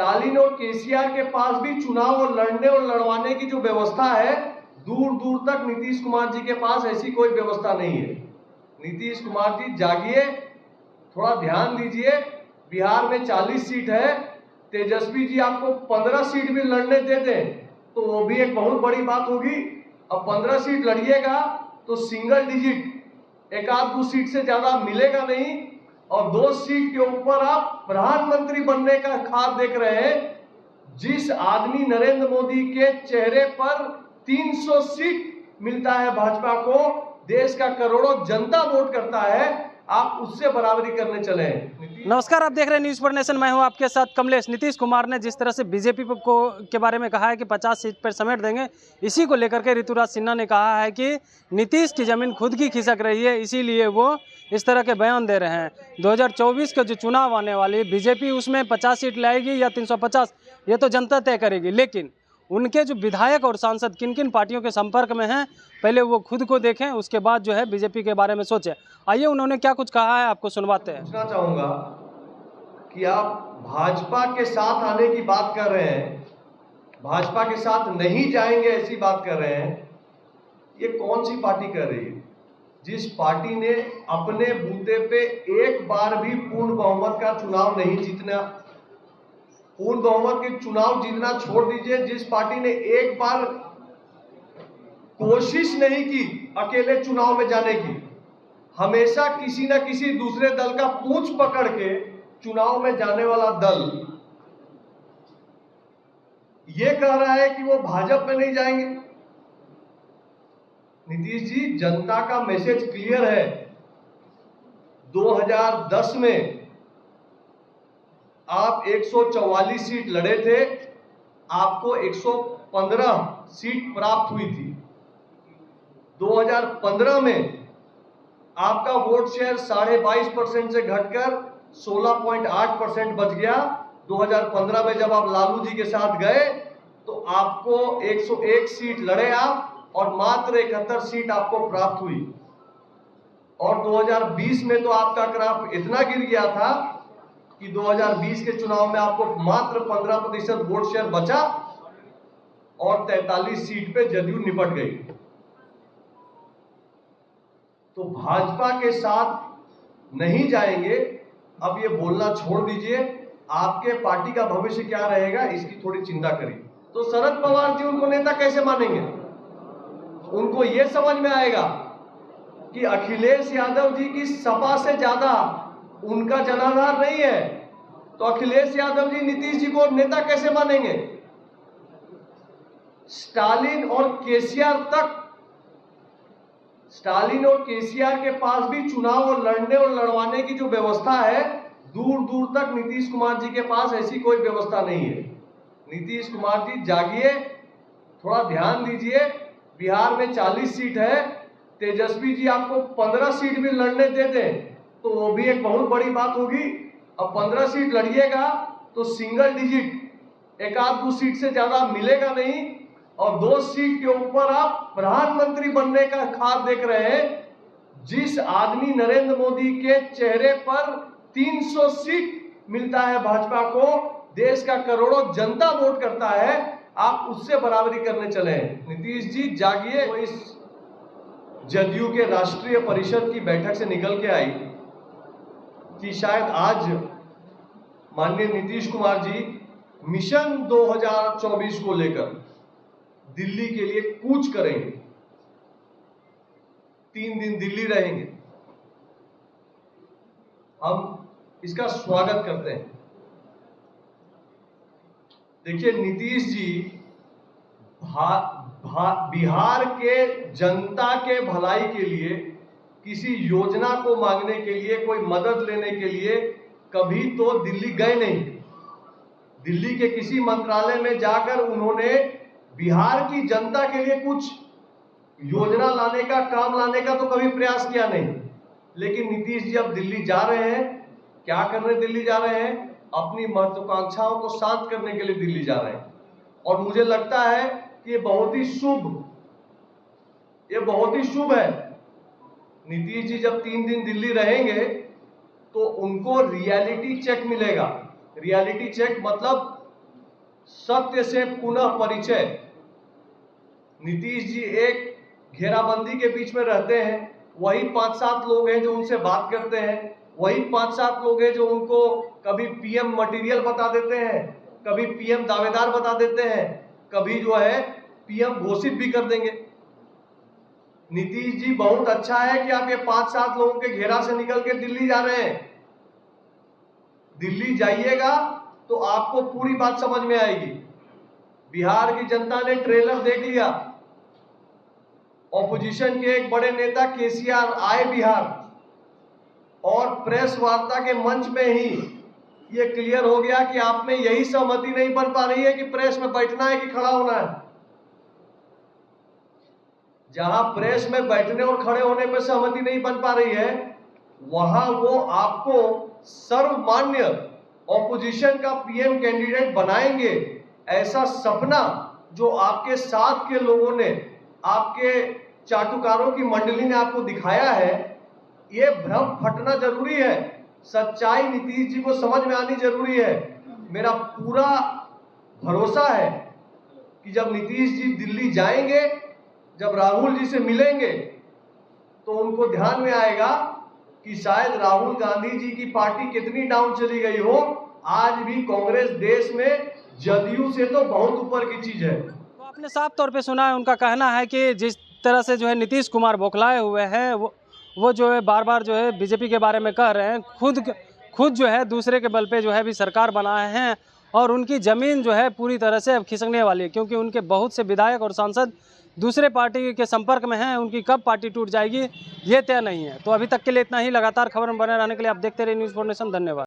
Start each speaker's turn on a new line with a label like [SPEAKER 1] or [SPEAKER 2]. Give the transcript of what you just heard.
[SPEAKER 1] Stalin और केसीआर के पास भी चुनाव और लड़ने और लड़वाने की जो व्यवस्था है, दूर दूर तक नीतीश कुमार जी के पास ऐसी कोई व्यवस्था नहीं है। नीतीश कुमार जी जागिए, थोड़ा ध्यान दीजिए। बिहार में 40 सीट है, तेजस्वी जी आपको 15 सीट भी लड़ने दे दें तो वो भी एक बहुत बड़ी बात होगी। अब 15 सीट लड़िएगा तो सिंगल डिजिट एक आध दो सीट से ज्यादा मिलेगा नहीं, और 2 सीट के ऊपर आप प्रधानमंत्री बनने का ख्वाब देख रहे हैं। जिस आदमी नरेंद्र मोदी के चेहरे पर 300 सीट मिलता है भाजपा को, देश का करोड़ों जनता वोट करता है, आप उससे बराबरी करने चले हैं।
[SPEAKER 2] नमस्कार, आप देख रहे हैं न्यूज़ पर नेशन। मैं हूं आपके साथ कमलेश। नीतीश कुमार ने जिस तरह से बीजेपी को के बारे में कहा है कि 50 सीट पर समेट देंगे, इसी को लेकर के ऋतुराज सिन्हा ने कहा है कि नीतीश की जमीन खुद की खिसक रही है, इसीलिए वो इस तरह के बयान दे रहे हैं। 2024 का जो चुनाव आने वाली बीजेपी, उसमें 50 सीट लाएगी या 350, ये तो जनता तय करेगी। लेकिन उनके जो विधायक और सांसद किन किन पार्टियों के संपर्क में हैं, पहले वो खुद को देखें, उसके बाद जो है बीजेपी के बारे में सोचें। आइए उन्होंने क्या कुछ कहा है आपको सुनवाते हैं।
[SPEAKER 1] पूछना चाहूंगा कि आप भाजपा के साथ आने की बात कर रहे हैं, भाजपा के साथ नहीं जाएंगे ऐसी बात कर रहे हैं। ये कौन सी पार्टी कर रही है? जिस पार्टी ने अपने बूते पे एक बार भी पूर्ण बहुमत का चुनाव नहीं जीतना, पूर्ण बहुमत के चुनाव जीतना छोड़ दीजिए, जिस पार्टी ने एक बार कोशिश नहीं की अकेले चुनाव में जाने की, हमेशा किसी न किसी दूसरे दल का पूंछ पकड़ के चुनाव में जाने वाला दल ये कह रहा है कि वो भाजपा में नहीं जाएंगे। नीतीश जी, जनता का मैसेज क्लियर है। 2010 में आप 144 सीट लड़े थे, आपको 115 सीट प्राप्त हुई थी। 2015 में आपका वोट शेयर 22.5% से घटकर 16.8% बच गया। 2015 में जब आप लालू जी के साथ गए तो आपको 101 सीट लड़े आप, और मात्र 71 सीट आपको प्राप्त हुई। और 2020 में तो आपका ग्राफ इतना गिर गया था कि 2020 के चुनाव में आपको मात्र 15% वोट शेयर बचा और 43 सीट पे जदयू निपट गई। तो भाजपा के साथ नहीं जाएंगे, अब ये बोलना छोड़ दीजिए। आपके पार्टी का भविष्य क्या रहेगा, इसकी थोड़ी चिंता करिए। तो शरद पवार जी उनको नेता कैसे मानेंगे? उनको ये समझ में आएगा कि अखिलेश यादव जी की सपा से ज्यादा उनका जनाधार नहीं है, तो अखिलेश यादव जी नीतीश जी को नेता कैसे मानेंगे? स्टालिन और केसीआर के पास भी चुनाव और लड़ने और लड़वाने की जो व्यवस्था है, दूर दूर तक नीतीश कुमार जी के पास ऐसी कोई व्यवस्था नहीं है। नीतीश कुमार जी जागिए, थोड़ा ध्यान दीजिए। बिहार में 40 सीट है, तेजस्वी जी आपको 15 सीट भी लड़ने दे दें तो वो भी एक बहुत बड़ी बात होगी। अब 15 सीट लड़िएगा तो सिंगल डिजिट एक आध दो सीट से ज्यादा मिलेगा नहीं, और 2 सीट के ऊपर आप प्रधानमंत्री बनने का ख्वाब देख रहे हैं। जिस आदमी नरेंद्र मोदी के चेहरे पर 300 सीट मिलता है भाजपा को, देश का करोड़ों जनता वोट करता है, आप उससे बराबरी करने चले हैं। नीतीश जी जागिए। तो इस जदयू के राष्ट्रीय परिषद की बैठक से निकल के आई कि शायद आज माननीय नीतीश कुमार जी मिशन 2024 को लेकर दिल्ली के लिए कूच करेंगे। 3 दिन दिल्ली रहेंगे। हम इसका स्वागत करते हैं। देखिए नीतीश जी, बिहार के जनता के भलाई के लिए, किसी योजना को मांगने के लिए, कोई मदद लेने के लिए कभी तो दिल्ली गए नहीं। दिल्ली के किसी मंत्रालय में जाकर उन्होंने बिहार की जनता के लिए कुछ योजना लाने का, काम लाने का तो कभी प्रयास किया नहीं। लेकिन नीतीश जी अब दिल्ली जा रहे हैं। क्या करने दिल्ली जा रहे हैं? अपनी महत्वाकांक्षाओं को शांत करने के लिए दिल्ली जा रहे हैं। और मुझे लगता है कि ये बहुत ही शुभ है। नीतीश जी जब 3 दिन दिल्ली रहेंगे तो उनको रियलिटी चेक मिलेगा। रियलिटी चेक मतलब सत्य से पुनः परिचय। नीतीश जी एक घेराबंदी के बीच में रहते हैं, वही 5-7 लोग हैं जो उनसे बात करते हैं, वही 5-7 लोग हैं जो उनको कभी पीएम मटेरियल बता देते हैं, कभी पीएम दावेदार बता देते हैं, कभी जो है पीएम घोषित भी कर देंगे। नीतीश जी बहुत अच्छा है कि आप ये 5-7 लोगों के घेरा से निकल के दिल्ली जा रहे हैं। दिल्ली जाइएगा तो आपको पूरी बात समझ में आएगी। बिहार की जनता ने ट्रेलर देख लिया। ऑपोजिशन के एक बड़े नेता केसीआर आए बिहार और प्रेस वार्ता के मंच में ही ये क्लियर हो गया कि आप में यही सहमति नहीं बन पा रही है कि प्रेस में बैठना है कि खड़ा होना है। जहां प्रेस में बैठने और खड़े होने पर सहमति नहीं बन पा रही है, वहां वो आपको सर्वमान्य ऑपोजिशन का पीएम कैंडिडेट बनाएंगे। ऐसा सपना जो आपके साथ के लोगों ने, आपके चाटुकारों की मंडली ने आपको दिखाया है, ये भ्रम फटना जरूरी है। सच्चाई नीतीश जी को समझ में आनी जरूरी है। मेरा पूरा भरोसा है कि जब नीतीश जी दिल्ली जाएंगे, जब राहुल जी से मिलेंगे, तो उनको ध्यान में आएगा कि शायद राहुल गांधी जी की पार्टी कितनी डाउन चली गई हो, आज भी कांग्रेस देश में जदयू से तो बहुत ऊपर की चीज है।
[SPEAKER 2] तो आपने साफ तौर पे सुना है, उनका कहना है कि जिस तरह से जो है नीतीश कुमार बौखलाए हुए हैं, वो जो है बार बार जो है बीजेपी के बारे में कह रहे हैं, खुद जो है दूसरे के बल पे जो है भी सरकार बनाए हैं और उनकी ज़मीन जो है पूरी तरह से अब खिसकने वाली है, क्योंकि उनके बहुत से विधायक और सांसद दूसरे पार्टी के संपर्क में हैं। उनकी कब पार्टी टूट जाएगी ये तय नहीं है। तो अभी तक के लिए इतना ही। लगातार खबर में बने रहने के लिए आप देखते रहिए न्यूज़ 4 नेशन। धन्यवाद।